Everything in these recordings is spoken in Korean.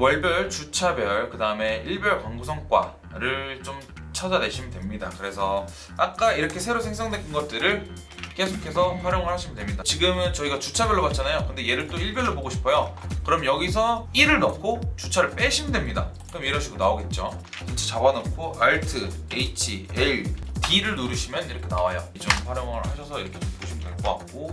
월별, 주차별, 그 다음에 일별 광고 성과를 좀 찾아내시면 됩니다. 그래서 아까 이렇게 새로 생성된 것들을 계속해서 활용을 하시면 됩니다. 지금은 저희가 주차별로 봤잖아요. 근데 얘를 또 일별로 보고 싶어요. 그럼 여기서 1을 넣고 주차를 빼시면 됩니다. 그럼 이런 식으로 나오겠죠. 전체 잡아놓고 Alt, H, L, D를 누르시면 이렇게 나와요. 이 점 활용을 하셔서 이렇게 좀 보시면 될 것 같고,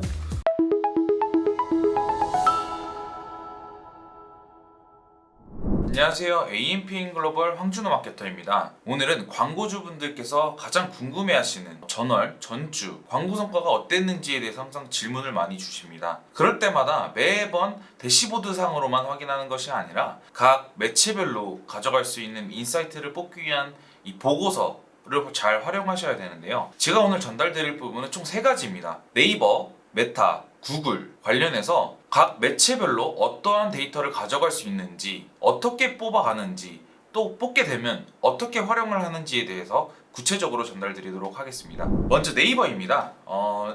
안녕하세요. AMP인 글로벌 황준호 마케터입니다. 오늘은 광고주분들께서 가장 궁금해하시는 전월, 전주 광고 성과가 어땠는지에 대해서 항상 질문을 많이 주십니다. 그럴 때마다 매번 대시보드 상으로만 확인하는 것이 아니라 각 매체별로 가져갈 수 있는 인사이트를 뽑기 위한 이 보고서를 잘 활용하셔야 되는데요. 제가 오늘 전달드릴 부분은 총 3가지입니다. 네이버, 메타, 구글 관련해서 각 매체별로 어떠한 데이터를 가져갈 수 있는지, 어떻게 뽑아가는지, 또 뽑게 되면 어떻게 활용을 하는지에 대해서 구체적으로 전달드리도록 하겠습니다. 먼저 네이버입니다.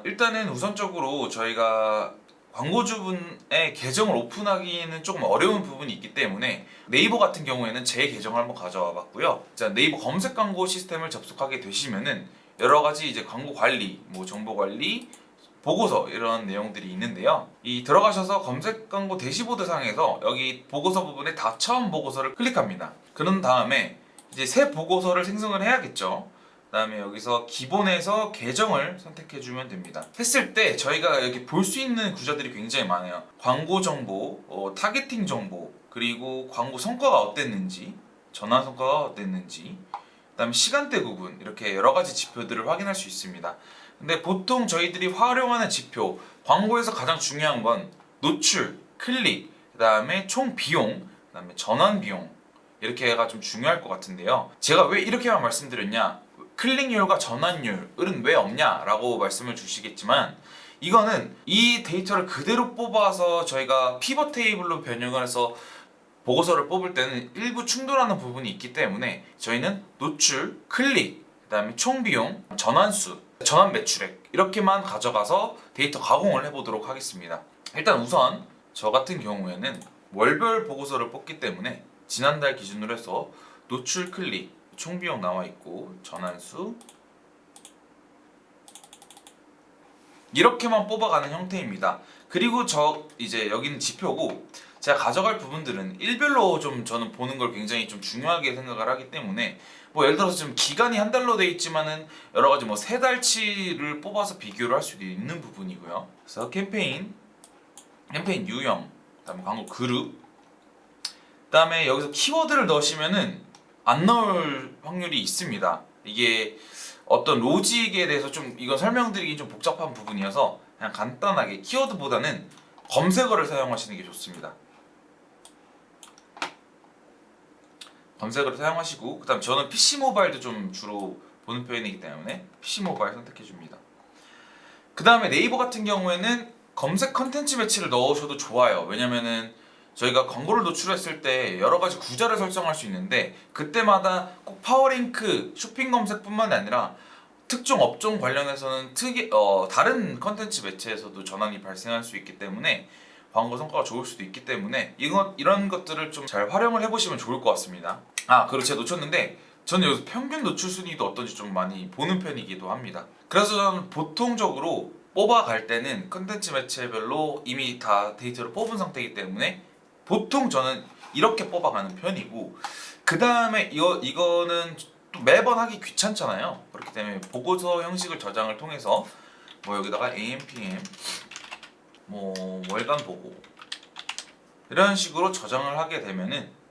일단은 우선적으로 저희가 광고주분의 계정을 오픈하기에는 조금 어려운 부분이 있기 때문에 네이버 같은 경우에는 제 계정을 한번 가져와 봤고요. 자, 네이버 검색 광고 시스템을 접속하게 되시면은 여러 가지 이제 광고 관리, 정보 관리, 보고서 이런 내용들이 있는데요. 이 들어가셔서 검색 광고 대시보드 상에서 여기 보고서 부분에 다 처음 보고서를 클릭합니다. 그런 다음에 이제 새 보고서를 생성을 해야겠죠. 그다음에 여기서 기본에서 계정을 선택해 주면 됩니다. 했을 때 저희가 여기 볼 수 있는 구조들이 굉장히 많아요. 광고 정보, 타겟팅 정보, 그리고 광고 성과가 어땠는지, 전환 성과가 어땠는지, 그다음에 시간대 구분, 이렇게 여러 가지 지표들을 확인할 수 있습니다. 근데 보통 저희들이 활용하는 지표, 광고에서 가장 중요한 건 노출, 클릭, 그다음에 총 비용, 그다음에 전환 비용, 이렇게가 좀 중요할 것 같은데요. 제가 왜 이렇게만 말씀드렸냐, 클릭률과 전환율은 왜 없냐라고 말씀을 주시겠지만, 이거는 이 데이터를 그대로 뽑아서 저희가 피벗 테이블로 변형을 해서 보고서를 뽑을 때는 일부 충돌하는 부분이 있기 때문에 저희는 노출, 클릭, 그다음에 총 비용, 전환수, 전환 매출액 이렇게만 가져가서 데이터 가공을 해보도록 하겠습니다. 일단 우선 저 같은 경우에는 월별 보고서를 뽑기 때문에 지난달 기준으로 해서 노출, 클릭, 총 비용 나와 있고 전환수 이렇게만 뽑아가는 형태입니다. 그리고 이제 여기는 지표고, 제가 가져갈 부분들은 일별로 좀 저는 보는 걸 굉장히 좀 중요하게 생각을 하기 때문에, 예를 들어서 지금 기간이 한 달로 돼 있지만은 여러 가지 3달치를 뽑아서 비교를 할 수도 있는 부분이고요. 그래서 캠페인 유형, 그다음에 광고 그룹, 그다음에 여기서 키워드를 넣으시면은 안 나올 확률이 있습니다. 이게 어떤 로직에 대해서 좀 이건 설명드리기 좀 복잡한 부분이어서 그냥 간단하게 키워드보다는 검색어를 사용하시는 게 좋습니다. 검색어를 사용하시고, 그다음 저는 PC 모바일도 좀 주로 보는 편이기 때문에 PC 모바일 선택해 줍니다. 그다음에 네이버 같은 경우에는 검색 컨텐츠 매치를 넣으셔도 좋아요. 왜냐면은 저희가 광고를 노출했을 때 여러 가지 구절을 설정할 수 있는데, 그때마다 꼭 파워링크, 쇼핑 검색뿐만 아니라 특정 업종 관련해서는 다른 컨텐츠 매체에서도 전환이 발생할 수 있기 때문에 광고 성과가 좋을 수도 있기 때문에 이런 것들을 좀 잘 활용을 해보시면 좋을 것 같습니다. 그리고 제가 놓쳤는데, 저는 여기서 평균 노출 순위도 어떤지 좀 많이 보는 편이기도 합니다. 그래서 저는 보통적으로 뽑아갈 때는 컨텐츠 매체별로 이미 다 데이터를 뽑은 상태이기 때문에 보통 저는 이렇게 뽑아가는 편이고, 그 다음에 이거는 또 매번 하기 귀찮잖아요. 그렇기 때문에 보고서 형식을 저장을 통해서 여기다가 AMPM 월간 보고 이런 식으로 저장을 하게 되면은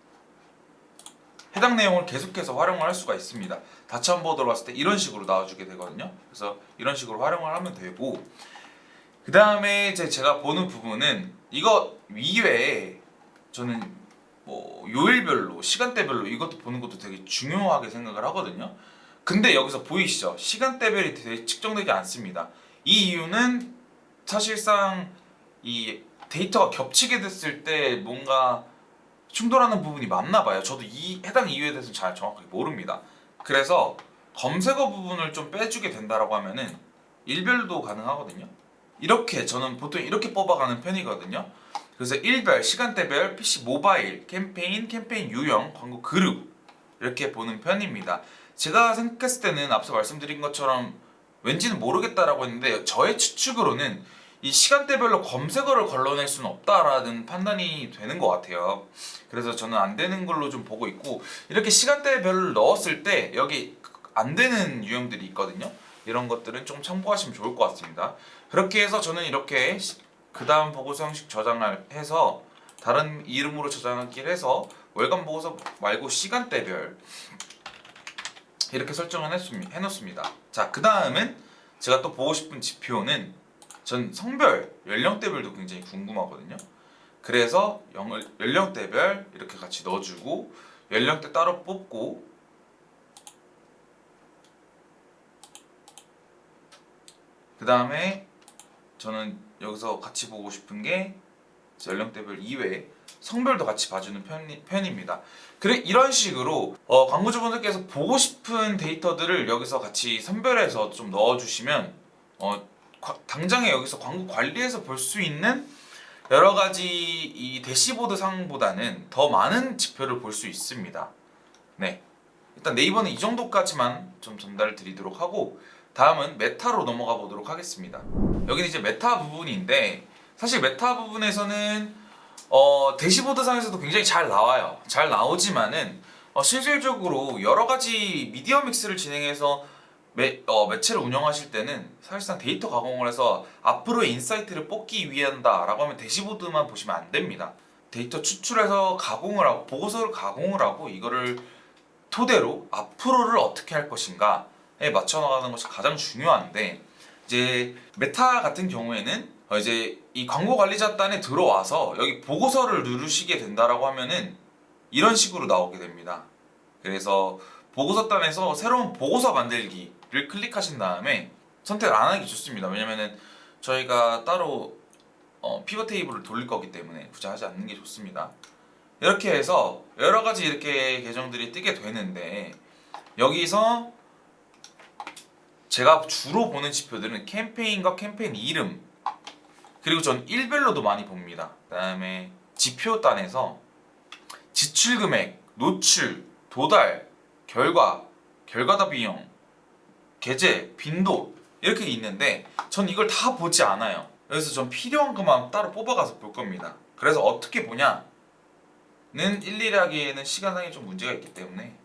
해당 내용을 계속해서 활용을 할 수가 있습니다. 다 처음 보도록 봤을 때 이런 식으로 나와주게 되거든요. 그래서 이런 식으로 활용을 하면 되고, 그 다음에 이제 제가 보는 부분은 이거 이외에 저는 요일별로, 시간대별로 이것도 보는 것도 되게 중요하게 생각을 하거든요. 근데 여기서 보이시죠? 시간대별이 되게 측정되지 않습니다. 이 이유는 사실상 이 데이터가 겹치게 됐을 때 뭔가 충돌하는 부분이 많나 봐요. 저도 이 해당 이유에 대해서는 잘 정확하게 모릅니다. 그래서 검색어 부분을 좀 빼주게 된다라고 하면은 일별도 가능하거든요. 이렇게 저는 보통 이렇게 뽑아가는 편이거든요. 그래서 일별, 시간대별, PC 모바일, 캠페인, 캠페인 유형, 광고 그룹 이렇게 보는 편입니다. 제가 생각했을 때는 앞서 말씀드린 것처럼 왠지는 모르겠다라고 했는데 저의 추측으로는 이 시간대별로 검색어를 걸러낼 수는 없다라는 판단이 되는 것 같아요. 그래서 저는 안 되는 걸로 좀 보고 있고, 이렇게 시간대별로 넣었을 때 여기 안 되는 유형들이 있거든요. 이런 것들은 좀 참고하시면 좋을 것 같습니다. 그렇게 해서 저는 이렇게 그 다음 보고서 형식 저장을 해서 다른 이름으로 저장하기를 해서 월간 보고서 말고 시간대별 이렇게 설정을 해놓습니다. 자, 그 다음은 제가 또 보고 싶은 지표는 전 성별, 연령대별도 굉장히 궁금하거든요. 그래서 연령대별 이렇게 같이 넣어주고 연령대 따로 뽑고, 그 다음에 저는 여기서 같이 보고 싶은 게 연령대별 이외에 성별도 같이 봐주는 편입니다. 그래, 이런 식으로 광고주분들께서 보고 싶은 데이터들을 여기서 같이 선별해서 좀 넣어주시면 당장에 여기서 광고 관리에서 볼 수 있는 여러 가지 이 대시보드 상보다는 더 많은 지표를 볼 수 있습니다. 네, 일단 네이버는 이 정도까지만 좀 전달을 드리도록 하고, 다음은 메타로 넘어가 보도록 하겠습니다. 여기는 이제 메타 부분인데, 사실 메타 부분에서는 대시보드 상에서도 굉장히 잘 나와요. 잘 나오지만은 실질적으로 여러 가지 미디어 믹스를 진행해서 매체를 운영하실 때는 사실상 데이터 가공을 해서 앞으로의 인사이트를 뽑기 위한다라고 하면 대시보드만 보시면 안 됩니다. 데이터 추출해서 가공을 하고 보고서를 가공을 하고 이거를 토대로 앞으로를 어떻게 할 것인가에 맞춰 나가는 것이 가장 중요한데, 이제 메타 같은 경우에는 이제 이 광고 관리자단에 들어와서 여기 보고서를 누르시게 된다라고 하면은 이런 식으로 나오게 됩니다. 그래서 보고서단에서 새로운 보고서 만들기를 클릭하신 다음에 선택을 안 하기 좋습니다. 왜냐면은 저희가 따로 피벗 테이블을 돌릴 거기 때문에 굳이 하지 않는 게 좋습니다. 이렇게 해서 여러 가지 이렇게 계정들이 뜨게 되는데, 여기서 제가 주로 보는 지표들은 캠페인과 캠페인 이름, 그리고 전 일별로도 많이 봅니다. 그 다음에 지표단에서 지출 금액, 노출, 도달, 결과, 결과다 비용, 계제, 빈도 이렇게 있는데 전 이걸 다 보지 않아요. 그래서 전 필요한 것만 따로 뽑아가서 볼 겁니다. 그래서 어떻게 보냐는 일일이 하기에는 시간상에 좀 문제가 있기 때문에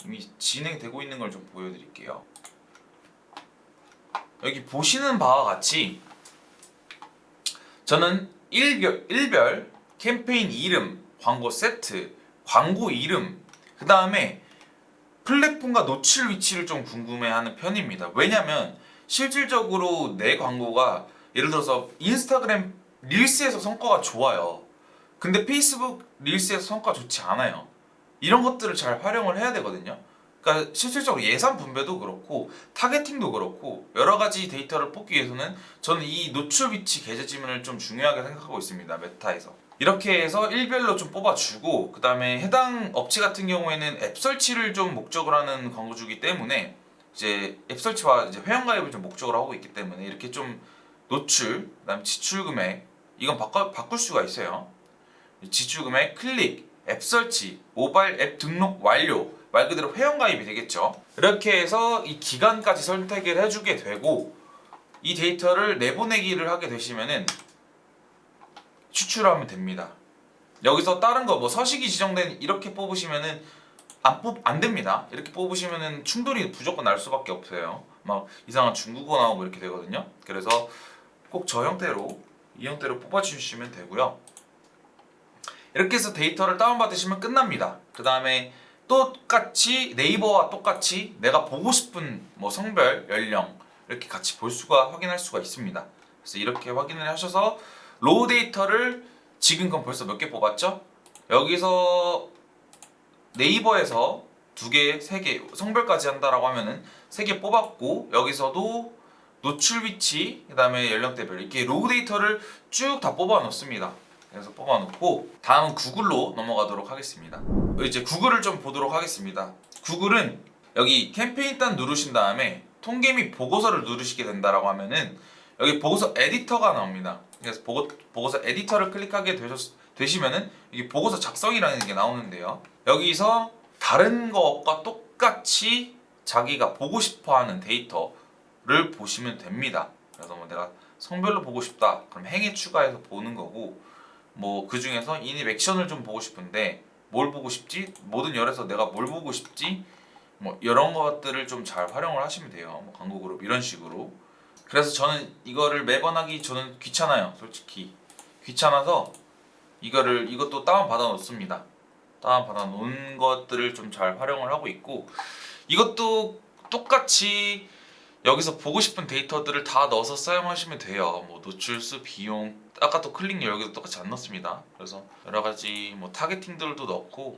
이미 진행되고 있는 걸 좀 보여드릴게요. 여기 보시는 바와 같이 저는 일별, 캠페인 이름, 광고 세트, 광고 이름, 그 다음에 플랫폼과 노출 위치를 좀 궁금해하는 편입니다. 왜냐면 실질적으로 내 광고가 예를 들어서 인스타그램 릴스에서 성과가 좋아요. 근데 페이스북 릴스에서 성과가 좋지 않아요. 이런 것들을 잘 활용을 해야 되거든요. 그러니까 실질적으로 예산 분배도 그렇고 타겟팅도 그렇고 여러 가지 데이터를 뽑기 위해서는 저는 이 노출 위치 계제 지문을 좀 중요하게 생각하고 있습니다. 메타에서. 이렇게 해서 일별로 좀 뽑아주고, 그 다음에 해당 업체 같은 경우에는 앱 설치를 좀 목적으로 하는 광고주기 때문에 이제 앱 설치와 이제 회원가입을 좀 목적으로 하고 있기 때문에 이렇게 좀 노출, 그 다음에 지출 금액 이건 바꿀 수가 있어요. 지출 금액, 클릭, 앱 설치, 모바일 앱 등록 완료, 말 그대로 회원가입이 되겠죠. 이렇게 해서 이 기간까지 선택을 해주게 되고, 이 데이터를 내보내기를 하게 되시면은 추출하면 됩니다. 여기서 다른 거 뭐 서식이 지정된 이렇게 뽑으시면은 안 됩니다. 이렇게 뽑으시면은 충돌이 무조건 날 수밖에 없어요. 막 이상한 중국어 나오고 이렇게 되거든요. 그래서 꼭 저 형태로, 이 형태로 뽑아주시면 되고요. 이렇게 해서 데이터를 다운받으시면 끝납니다. 그 다음에 똑같이 네이버와 똑같이 내가 보고 싶은 뭐 성별, 연령 이렇게 같이 확인할 수가 있습니다. 그래서 이렇게 확인을 하셔서 로우 데이터를 지금 건 벌써 몇 개 뽑았죠? 여기서 네이버에서 2개, 3개 성별까지 한다라고 하면은 3개 뽑았고, 여기서도 노출 위치, 그 다음에 연령대별 이렇게 로우 데이터를 쭉 다 뽑아 놓습니다. 그래서 뽑아 놓고 다음은 구글로 넘어가도록 하겠습니다. 이제 구글을 좀 보도록 하겠습니다. 구글은 여기 캠페인 단 누르신 다음에 통계 및 보고서를 누르시게 된다라고 하면은 여기 보고서 에디터가 나옵니다. 그래서 보고서 에디터를 클릭하게 되시면은 이게 보고서 작성이라는 게 나오는데요. 여기서 다른 것과 똑같이 자기가 보고 싶어하는 데이터를 보시면 됩니다. 그래서 뭐 내가 성별로 보고 싶다, 그럼 행에 추가해서 보는 거고, 뭐 그 중에서 인입 액션을 좀 보고 싶은데 뭘 보고 싶지? 모든 열에서 내가 뭘 보고 싶지? 뭐 이런 것들을 좀 잘 활용을 하시면 돼요. 뭐 광고 그룹 이런 식으로. 그래서 저는 이거를 매번 하기 저는 귀찮아요. 솔직히 귀찮아서 이것도 다운 받아 놓습니다. 다운 받아 놓은 것들을 좀 잘 활용을 하고 있고, 이것도 똑같이 여기서 보고 싶은 데이터들을 다 넣어서 사용하시면 돼요. 뭐 노출수, 비용, 아까 또 클릭률 여기도 똑같이 안 넣습니다. 그래서 여러 가지 뭐 타겟팅들도 넣고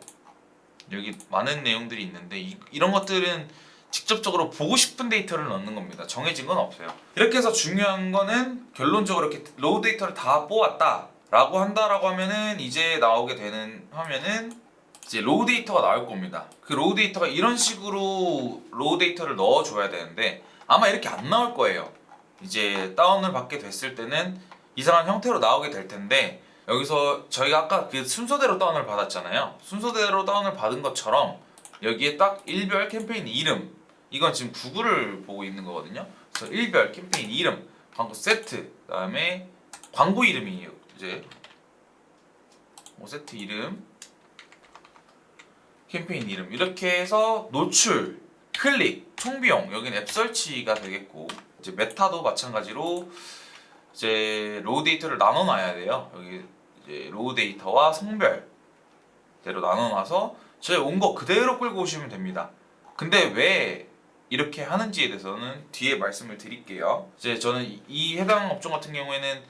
여기 많은 내용들이 있는데 이런 것들은 직접적으로 보고 싶은 데이터를 넣는 겁니다. 정해진 건 없어요. 이렇게 해서 중요한 거는 결론적으로 이렇게 로우 데이터를 다 뽑았다 라고 한다라고 하면은 이제 나오게 되는 화면은 이제 로우 데이터가 나올 겁니다. 그 로우 데이터가 이런 식으로 로우 데이터를 넣어줘야 되는데 아마 이렇게 안 나올 거예요. 이제 다운을 받게 됐을 때는 이상한 형태로 나오게 될 텐데, 여기서 저희가 아까 그 순서대로 다운을 받았잖아요. 순서대로 다운을 받은 것처럼 여기에 딱 일별 캠페인 이름, 이건 지금 구글을 보고 있는 거거든요. 그래서 일별 캠페인 이름, 광고 세트, 그다음에 광고 이름이에요. 이제 뭐 세트 이름, 캠페인 이름 이렇게 해서 노출, 클릭, 총비용, 여기는 앱 설치가 되겠고, 이제 메타도 마찬가지로 이제 로우 데이터를 나눠 놔야 돼요. 여기 이제 로우 데이터와 성별대로 나눠 놔서 저희 온 거 그대로 끌고 오시면 됩니다. 근데 왜 이렇게 하는지에 대해서는 뒤에 말씀을 드릴게요. 이제 저는 이 해당 업종 같은 경우에는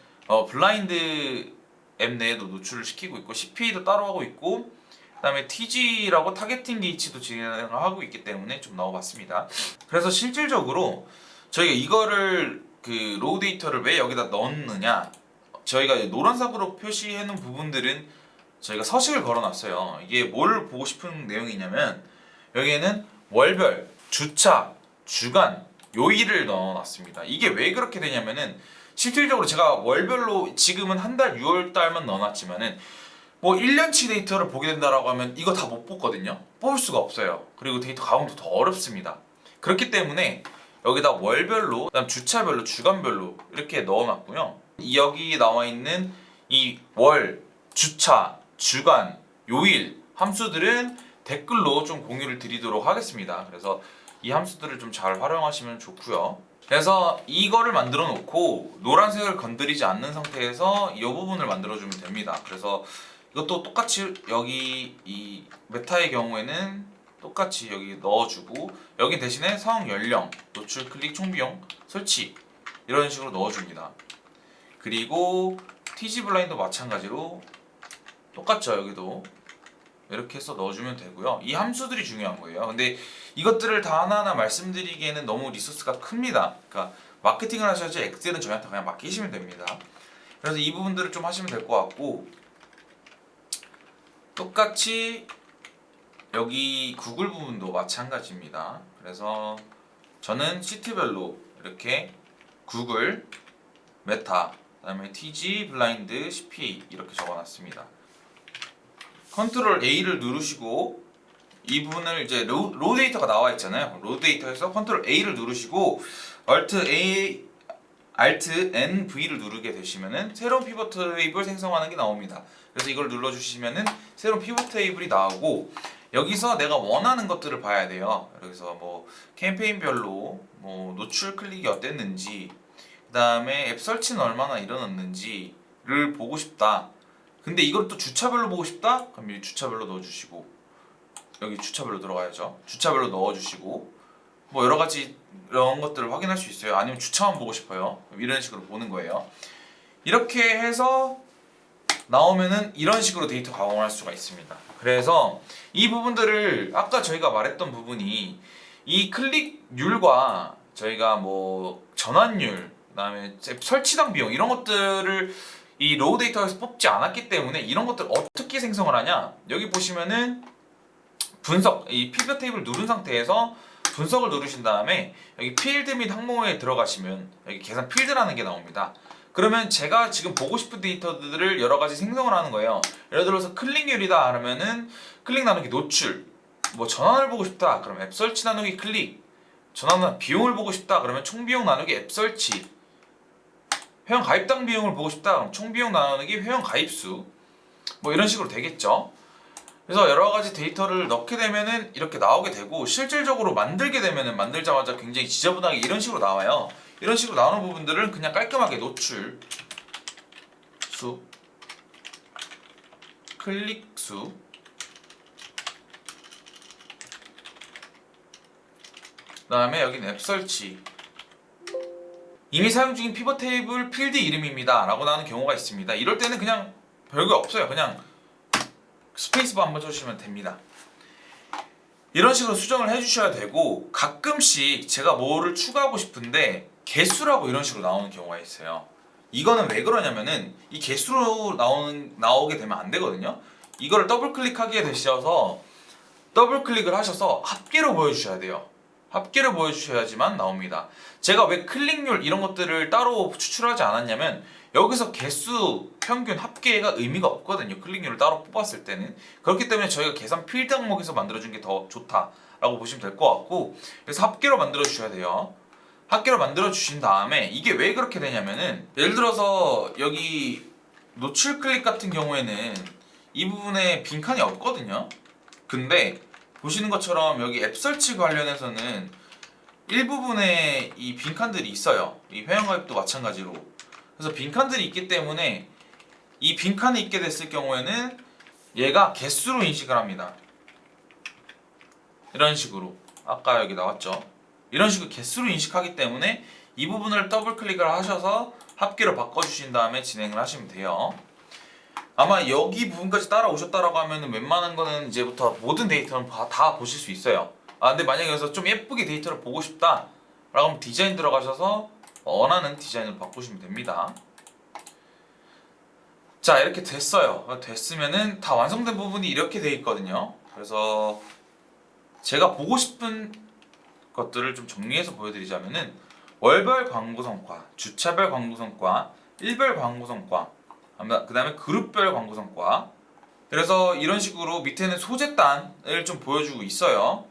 블라인드 앱 내에도 노출을 시키고 있고, CPA도 따로 하고 있고, 그다음에 TG라고 타겟팅 게이츠도 진행을 하고 있기 때문에 좀 넣어봤습니다. 그래서 실질적으로 저희가 이거를 그 로우 데이터를 왜 여기다 넣느냐, 저희가 노란색으로 표시해 놓은 부분들은 저희가 서식을 걸어놨어요. 이게 뭘 보고 싶은 내용이냐면 여기에는 월별, 주차, 주간, 요일을 넣어놨습니다. 이게 왜 그렇게 되냐면은 실질적으로 제가 월별로 지금은 한 달 6월 달만 넣어놨지만은 뭐 1년치 데이터를 보게 된다라고 하면 이거 다 못 뽑거든요. 뽑을 수가 없어요. 그리고 데이터 가공도 더 어렵습니다. 그렇기 때문에 여기다 월별로, 그다음 주차별로, 주간별로 이렇게 넣어놨고요. 여기 나와 있는 이 월, 주차, 주간, 요일 함수들은 댓글로 좀 공유를 드리도록 하겠습니다. 그래서 이 함수들을 좀 잘 활용하시면 좋고요. 그래서 이거를 만들어 놓고 노란색을 건드리지 않는 상태에서 이 부분을 만들어 주면 됩니다. 그래서 이것도 똑같이 여기 이 메타의 경우에는 똑같이 여기 넣어주고, 여기 대신에 사용 연령, 노출, 클릭, 총비용, 설치 이런 식으로 넣어줍니다. 그리고 TG 블라인도 마찬가지로 똑같죠. 여기도 이렇게 해서 넣어주면 되고요. 이 함수들이 중요한 거예요. 근데 이것들을 다 하나하나 말씀드리기에는 너무 리소스가 큽니다. 그러니까 마케팅을 하셔야지 엑셀은 저희한테 그냥 맡기시면 됩니다. 그래서 이 부분들을 좀 하시면 될 것 같고, 똑같이 여기 구글 부분도 마찬가지입니다. 그래서 저는 시트별로 이렇게 구글, 메타, 그다음에 TG, 블라인드, CPA 이렇게 적어놨습니다. 컨트롤 A를 누르시고 이 부분을 이제 로우 데이터가 나와 있잖아요. 로우 데이터에서 컨트롤 A를 누르시고 Alt N V를 누르게 되시면은 새로운 피벗 테이블 생성하는 게 나옵니다. 그래서 이걸 눌러주시면은 새로운 피벗 테이블이 나오고, 여기서 내가 원하는 것들을 봐야 돼요. 그래서 뭐 캠페인별로 뭐 노출 클릭이 어땠는지, 그 다음에 앱 설치는 얼마나 일어났는지를 보고 싶다. 근데 이걸 또 주차별로 보고 싶다? 그럼 이 주차별로 넣어주시고, 여기 주차별로 들어가야죠. 주차별로 넣어주시고, 뭐 여러 가지 이런 것들을 확인할 수 있어요. 아니면 주차만 보고 싶어요. 이런 식으로 보는 거예요. 이렇게 해서 나오면은 이런 식으로 데이터 가공을 할 수가 있습니다. 그래서 이 부분들을 아까 저희가 말했던 부분이 이 클릭률과 저희가 뭐 전환율, 그다음에 설치당 비용 이런 것들을 이 로우 데이터에서 뽑지 않았기 때문에 이런 것들 어떻게 생성을 하냐? 여기 보시면은 분석, 이 피벗 테이블 누른 상태에서 분석을 누르신 다음에 여기 필드 및 항목에 들어가시면 여기 계산 필드라는 게 나옵니다. 그러면 제가 지금 보고 싶은 데이터들을 여러 가지 생성을 하는 거예요. 예를 들어서 클릭률이다 하면은 클릭 나누기 노출, 뭐 전환을 보고 싶다 그러면 앱 설치 나누기 클릭, 전환 비용을 보고 싶다 그러면 총 비용 나누기 앱 설치, 회원 가입당 비용을 보고 싶다 그럼 총 비용 나누기 회원 가입수, 뭐 이런 식으로 되겠죠. 그래서 여러 가지 데이터를 넣게 되면은 이렇게 나오게 되고, 실질적으로 만들게 되면은 만들자마자 굉장히 지저분하게 이런 식으로 나와요. 이런 식으로 나오는 부분들은 그냥 깔끔하게 노출 수, 클릭 수, 그다음에 여기는 앱 설치, 이미 사용 중인 피벗 테이블 필드 이름입니다 라고 나오는 경우가 있습니다. 이럴 때는 그냥 별거 없어요. 그냥 스페이스바 한번 쳐주시면 됩니다. 이런 식으로 수정을 해주셔야 되고, 가끔씩 제가 뭐를 추가하고 싶은데 개수라고 이런 식으로 나오는 경우가 있어요. 이거는 왜 그러냐면은 이 개수로 나오게 되면 안 되거든요. 이거를 더블 클릭하게 되셔서 더블 클릭을 하셔서 합계로 보여주셔야 돼요. 합계를 보여주셔야지만 나옵니다. 제가 왜 클릭률 이런 것들을 따로 추출하지 않았냐면, 여기서 개수, 평균, 합계가 의미가 없거든요. 클릭률을 따로 뽑았을 때는. 그렇기 때문에 저희가 계산 필드 항목에서 만들어준 게 더 좋다라고 보시면 될 것 같고, 그래서 합계로 만들어 주셔야 돼요. 합계로 만들어 주신 다음에 이게 왜 그렇게 되냐면은, 예를 들어서 여기 노출 클릭 같은 경우에는 이 부분에 빈칸이 없거든요. 근데 보시는 것처럼 여기 앱 설치 관련해서는 일부분에 이 빈칸들이 있어요. 이 회원가입도 마찬가지로. 그래서 빈칸들이 있기 때문에 이 빈칸이 있게 됐을 경우에는 얘가 개수로 인식을 합니다. 이런 식으로 아까 여기 나왔죠. 이런 식으로 개수로 인식하기 때문에 이 부분을 더블 클릭을 하셔서 합계로 바꿔주신 다음에 진행을 하시면 돼요. 아마 여기 부분까지 따라오셨다라고 하면 웬만한 거는 이제부터 모든 데이터는 다 보실 수 있어요. 근데 만약에 여기서 좀 예쁘게 데이터를 보고 싶다 라고 하면 디자인 들어가셔서 원하는 디자인을 바꾸시면 됩니다. 자, 이렇게 됐어요. 됐으면은 다 완성된 부분이 이렇게 돼 있거든요. 그래서 제가 보고 싶은 것들을 좀 정리해서 보여드리자면은, 월별 광고 성과, 주차별 광고 성과, 일별 광고 성과, 그 다음에 그룹별 광고 성과. 그래서 이런 식으로 밑에는 소재단을 좀 보여주고 있어요.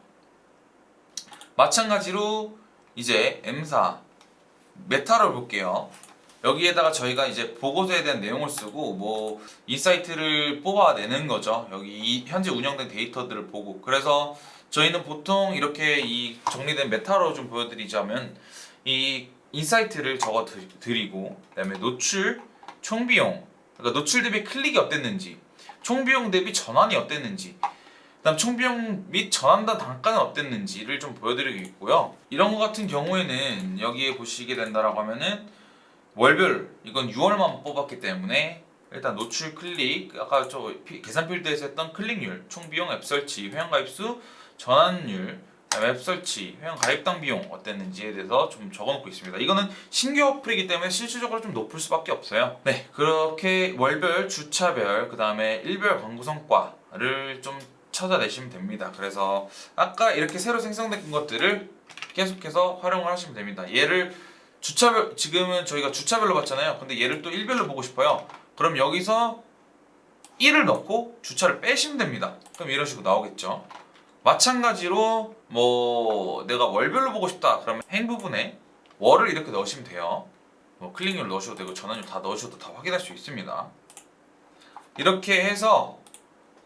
마찬가지로 이제 M사 메타를 볼게요. 여기에다가 저희가 이제 보고서에 대한 내용을 쓰고 뭐 인사이트를 뽑아내는 거죠. 여기 현재 운영된 데이터들을 보고. 그래서 저희는 보통 이렇게 이 정리된 메타로 좀 보여드리자면, 이 인사이트를 적어 드리고, 그다음에 노출, 총비용, 그러니까 노출 대비 클릭이 어땠는지, 총비용 대비 전환이 어땠는지, 그다음 총비용 및 전환단 단가는 어땠는지를 좀 보여드리고 있고요. 이런 것 같은 경우에는 여기에 보시게 된다라고 하면은 월별, 이건 6월만 뽑았기 때문에 일단 노출 클릭, 아까 저 계산 필드에서 했던 클릭률, 총비용, 앱 설치, 회원 가입수, 전환율, 앱 설치, 회원 가입당 비용 어땠는지에 대해서 좀 적어놓고 있습니다. 이거는 신규 어플이기 때문에 실질적으로 좀 높을 수밖에 없어요. 네, 그렇게 월별, 주차별, 그 다음에 일별 광고 성과를 좀 찾아내시면 됩니다. 그래서 아까 이렇게 새로 생성된 것들을 계속해서 활용을 하시면 됩니다. 얘를 주차별, 지금은 저희가 주차별로 봤잖아요. 근데 얘를 또 일별로 보고 싶어요. 그럼 여기서 1을 넣고 주차를 빼시면 됩니다. 그럼 이런 식으로 나오겠죠. 마찬가지로 뭐 내가 월별로 보고 싶다 그러면 행 부분에 월을 이렇게 넣으시면 돼요. 뭐 클릭률 넣으셔도 되고 전환율 다 넣으셔도 다 확인할 수 있습니다. 이렇게 해서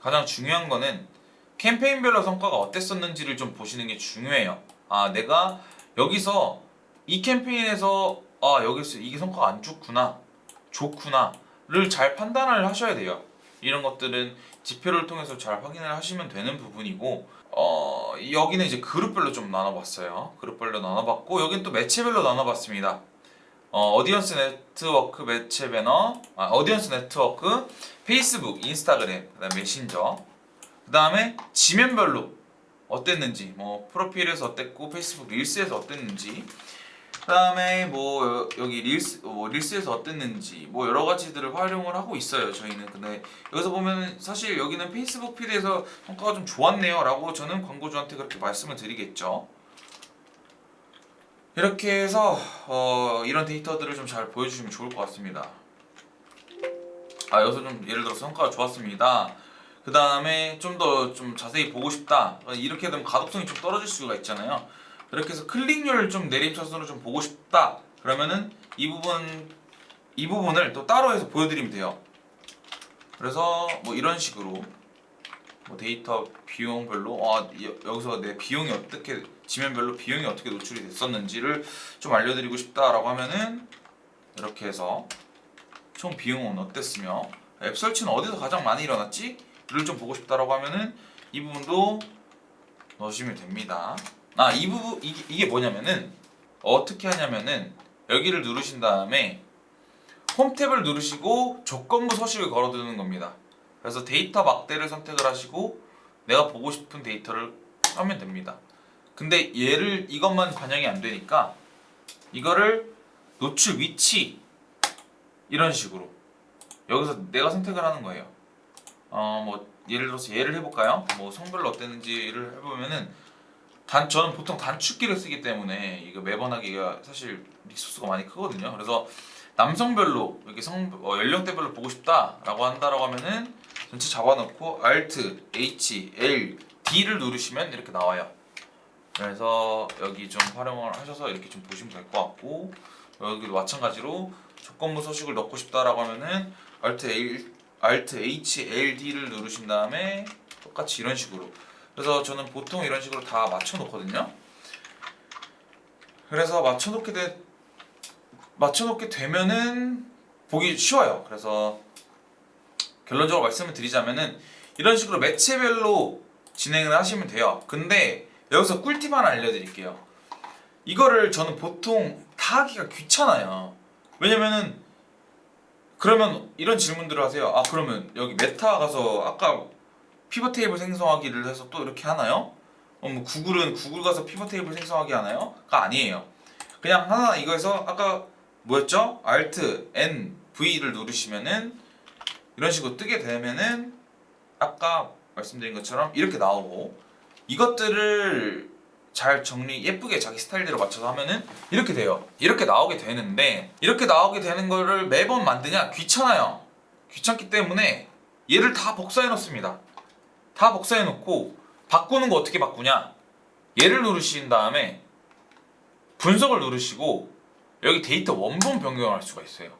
가장 중요한 거는 캠페인별로 성과가 어땠었는지를 좀 보시는 게 중요해요. 내가 여기서 이 캠페인에서 여기서 이게 성과가 안 좋구나를 잘 판단을 하셔야 돼요. 이런 것들은 지표를 통해서 잘 확인을 하시면 되는 부분이고, 여기는 이제 그룹별로 좀 나눠봤어요. 그룹별로 나눠봤고, 여기는 또 매체별로 나눠봤습니다. 어디언스 네트워크 매체 배너, 어디언스 네트워크, 페이스북, 인스타그램, 그다음 메신저, 그다음에 지면별로 어땠는지, 뭐 프로필에서 어땠고 페이스북 릴스에서 어땠는지, 그다음에 뭐 여기 릴스에서 어땠는지, 뭐 여러 가지들을 활용을 하고 있어요. 저희는. 근데 여기서 보면 사실 여기는 페이스북 피드에서 성과가 좀 좋았네요라고 저는 광고주한테 그렇게 말씀을 드리겠죠. 이렇게 해서 이런 데이터들을 좀 잘 보여주시면 좋을 것 같습니다. 여기서 좀 예를 들어서 성과가 좋았습니다. 그 다음에 좀 더 좀 자세히 보고 싶다. 이렇게 되면 가독성이 좀 떨어질 수가 있잖아요. 이렇게 해서 클릭률 좀 내림차순으로 좀 보고 싶다. 그러면은 이 부분을 또 따로 해서 보여드리면 돼요. 그래서 뭐 이런 식으로 뭐 데이터 비용별로 여기서 내 비용이 어떻게 지면별로 비용이 어떻게 노출이 됐었는지를 좀 알려드리고 싶다라고 하면은 이렇게 해서 총 비용은 어땠으며 앱 설치는 어디서 가장 많이 일어났지? 를 좀 보고 싶다라고 하면은 이 부분도 넣으시면 됩니다. 이 부분 이게 뭐냐면은 어떻게 하냐면은 여기를 누르신 다음에 홈 탭을 누르시고 조건부 서식을 걸어두는 겁니다. 그래서 데이터 막대를 선택을 하시고 내가 보고 싶은 데이터를 하면 됩니다. 근데 이것만 반영이 안 되니까 이거를 노출 위치 이런 식으로 여기서 내가 선택을 하는 거예요. 뭐 예를 들어서 얘를 해볼까요? 뭐 성별로 어땠는지를 해보면은 저는 보통 단축키를 쓰기 때문에 이거 매번 하기가 사실 리소스가 많이 크거든요. 그래서 남성별로 이렇게 연령대별로 보고 싶다라고 한다라고 하면은 전체 잡아놓고 Alt, H, L, D를 누르시면 이렇게 나와요. 그래서 여기 좀 활용을 하셔서 이렇게 좀 보시면 될 것 같고 여기도 마찬가지로 조건부 서식을 넣고 싶다라고 하면은 Alt H L D를 누르신 다음에 똑같이 이런 식으로. 그래서 저는 보통 이런 식으로 다 맞춰 놓거든요. 그래서 맞춰놓게 되면은 보기 쉬워요. 그래서 결론적으로 말씀을 드리자면은 이런 식으로 매체별로 진행을 하시면 돼요. 근데 여기서 꿀팁 하나 알려드릴게요. 이거를 저는 보통 다 하기가 귀찮아요. 왜냐면은 그러면 이런 질문들을 하세요. 그러면 여기 메타 가서 아까 피벗 테이블 생성하기를 해서 또 이렇게 하나요? 뭐 구글 가서 피벗 테이블 생성하기 하나요? 가 아니에요. 그냥 하나 이거에서 아까 뭐였죠? Alt N V를 누르시면은 이런 식으로 뜨게 되면은 아까 말씀드린 것처럼 이렇게 나오고 이것들을 잘 예쁘게 자기 스타일대로 맞춰서 하면은 이렇게 돼요. 이렇게 나오게 되는데 이렇게 나오게 되는 거를 매번 만드냐? 귀찮아요. 귀찮기 때문에 얘를 다 복사해 놓습니다. 다 복사해 놓고 바꾸는 거 어떻게 바꾸냐? 얘를 누르신 다음에 분석을 누르시고 여기 데이터 원본 변경을 할 수가 있어요.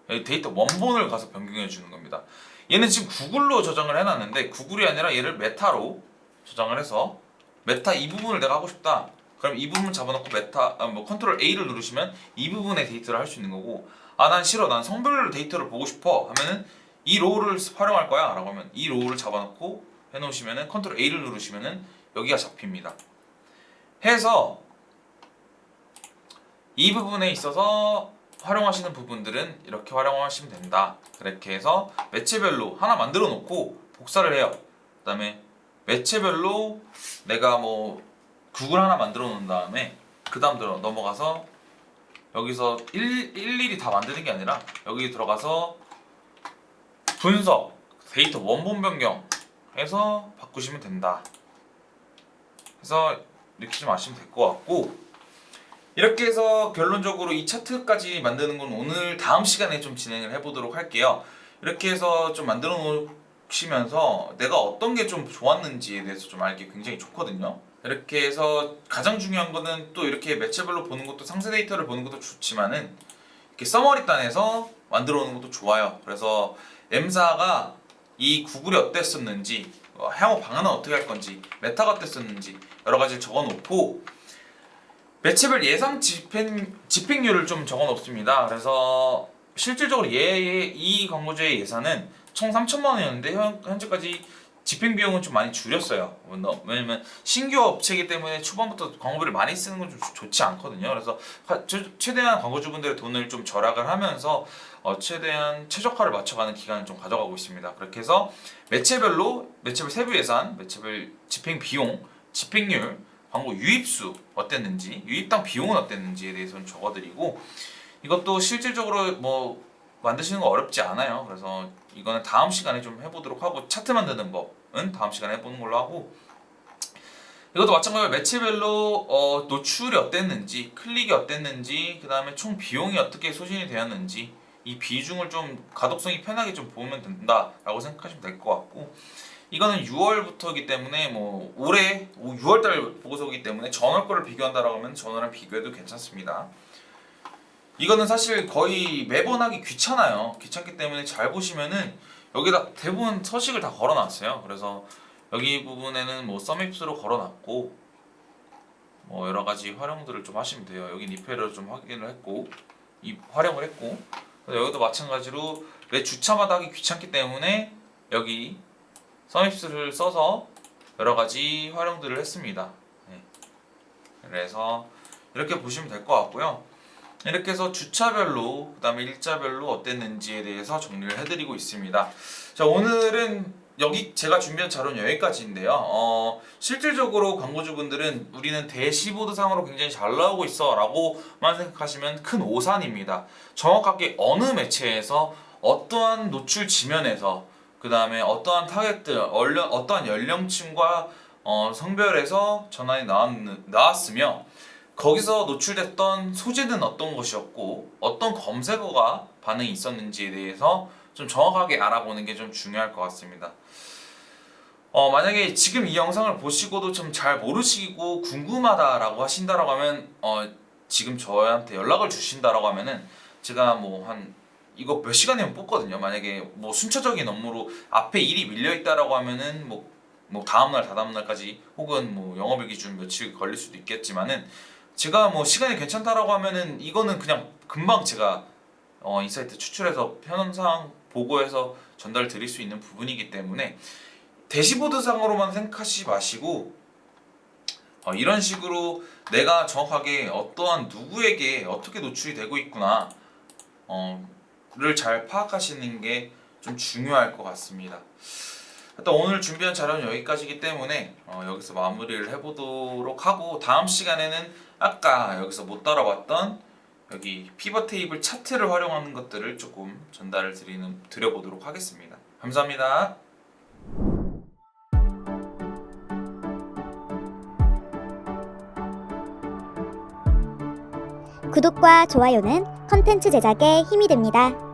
여기 데이터 원본을 가서 변경해 주는 겁니다. 얘는 지금 구글로 저장을 해놨는데 구글이 아니라 얘를 메타로 저장을 해서 메타 이 부분을 내가 하고 싶다. 그럼 이 부분 잡아놓고 컨트롤 A를 누르시면 이 부분의 데이터를 할 수 있는 거고 난 싫어 난 성별 데이터를 보고 싶어 하면은 이 로우를 활용할 거야 라고 하면 이 로우를 잡아놓고 해놓으시면은 컨트롤 A를 누르시면은 여기가 잡힙니다. 해서 이 부분에 있어서 활용하시는 부분들은 이렇게 활용하시면 된다. 그렇게 해서 매체별로 하나 만들어 놓고 복사를 해요. 그 다음에 매체별로 내가 뭐 구글 하나 만들어 놓은 다음에 그 다음 넘어가서 여기서 일일이 다 만드는 게 아니라 여기 들어가서 분석, 데이터 원본 변경 해서 바꾸시면 된다. 그래서 이렇게 좀 아시면 될 것 같고 이렇게 해서 결론적으로 이 차트까지 만드는 건 오늘 다음 시간에 좀 진행을 해보도록 할게요. 이렇게 해서 좀 만들어 놓으시면서 내가 어떤 게 좀 좋았는지에 대해서 좀 알기 굉장히 좋거든요. 이렇게 해서 가장 중요한 거는 또 이렇게 매체별로 보는 것도 상세 데이터를 보는 것도 좋지만은 이렇게 서머리 단에서 만들어 놓는 것도 좋아요. 그래서 M사가 이 구글이 어땠었는지 향후 방안은 어떻게 할 건지 메타가 어땠었는지 여러 가지를 적어 놓고 매체별 예상 집행률을 좀 적어 놓습니다. 그래서 실질적으로 이 광고주의 예산은 총 3천만 원이었는데 현재까지 집행 비용은 좀 많이 줄였어요. 왜냐면 신규 업체이기 때문에 초반부터 광고비를 많이 쓰는 건 좀 좋지 않거든요. 그래서 최대한 광고주분들의 돈을 좀 절약을 하면서 최대한 최적화를 맞춰가는 기간을 좀 가져가고 있습니다. 그렇게 해서 매체별 세부 예산, 매체별 집행 비용, 집행률, 광고 유입수 어땠는지, 유입당 비용은 어땠는지에 대해서는 적어드리고 이것도 실질적으로 뭐 만드시는 거 어렵지 않아요. 그래서 이거는 다음 시간에 좀 해보도록 하고 차트 만드는 법은 다음 시간에 해보는 걸로 하고 이것도 마찬가지로 매체별로 노출이 어땠는지, 클릭이 어땠는지, 그 다음에 총 비용이 어떻게 소진이 되었는지 이 비중을 좀 가독성이 편하게 좀 보면 된다라고 생각하시면 될 것 같고, 이거는 6월부터이기 때문에 뭐 올해 6월달 보고서이기 때문에 전월 거를 비교한다라고 하면 전월랑 비교해도 괜찮습니다. 이거는 사실 거의 매번 하기 귀찮아요. 귀찮기 때문에 잘 보시면은 여기다 대부분 서식을 다 걸어놨어요. 그래서 여기 부분에는 뭐 썸입스로 걸어놨고, 뭐 여러 가지 활용들을 좀 하시면 돼요. 여기 리페를 좀 확인을 했고, 이 활용을 했고, 여기도 마찬가지로 매 주차마다 하기 귀찮기 때문에 여기 썸입스를 써서 여러 가지 활용들을 했습니다. 네. 그래서 이렇게 보시면 될 것 같고요. 이렇게 해서 주차별로, 그 다음에 일자별로 어땠는지에 대해서 정리를 해드리고 있습니다. 자, 오늘은 여기 제가 준비한 자료는 여기까지인데요. 실질적으로 광고주분들은 우리는 대시보드 상으로 굉장히 잘 나오고 있어 라고만 생각하시면 큰 오산입니다. 정확하게 어느 매체에서 어떠한 노출 지면에서, 그 다음에 어떠한 타겟들, 어떠한 연령층과 성별에서 전환이 나왔으며, 거기서 노출됐던 소재는 어떤 것이었고 어떤 검색어가 반응이 있었는지에 대해서 좀 정확하게 알아보는 게 좀 중요할 것 같습니다. 만약에 지금 이 영상을 보시고도 좀 잘 모르시고 궁금하다라고 하신다라고 하면 지금 저한테 연락을 주신다라고 하면은 제가 뭐 한 이거 몇 시간이면 뽑거든요. 만약에 뭐 순차적인 업무로 앞에 일이 밀려 있다라고 하면은 뭐 다음날 다다음날까지 혹은 뭐 영업일 기준 며칠 걸릴 수도 있겠지만은, 제가 뭐 시간이 괜찮다라고 하면은 이거는 그냥 금방 제가 인사이트 추출해서 현황 보고해서 전달 드릴 수 있는 부분이기 때문에 대시보드 상으로만 생각하시지 마시고 이런 식으로 내가 정확하게 어떠한 누구에게 어떻게 노출이 되고 있구나 를 잘 파악하시는 게 좀 중요할 것 같습니다. 일단 오늘 준비한 자료는 여기까지이기 때문에 여기서 마무리를 해보도록 하고, 다음 시간에는 아까 여기서 못 따라봤던 여기 피벗 테이블 차트를 활용하는 것들을 조금 전달을 드려보도록 하겠습니다. 감사합니다. 구독과 좋아요는 컨텐츠 제작에 힘이 됩니다.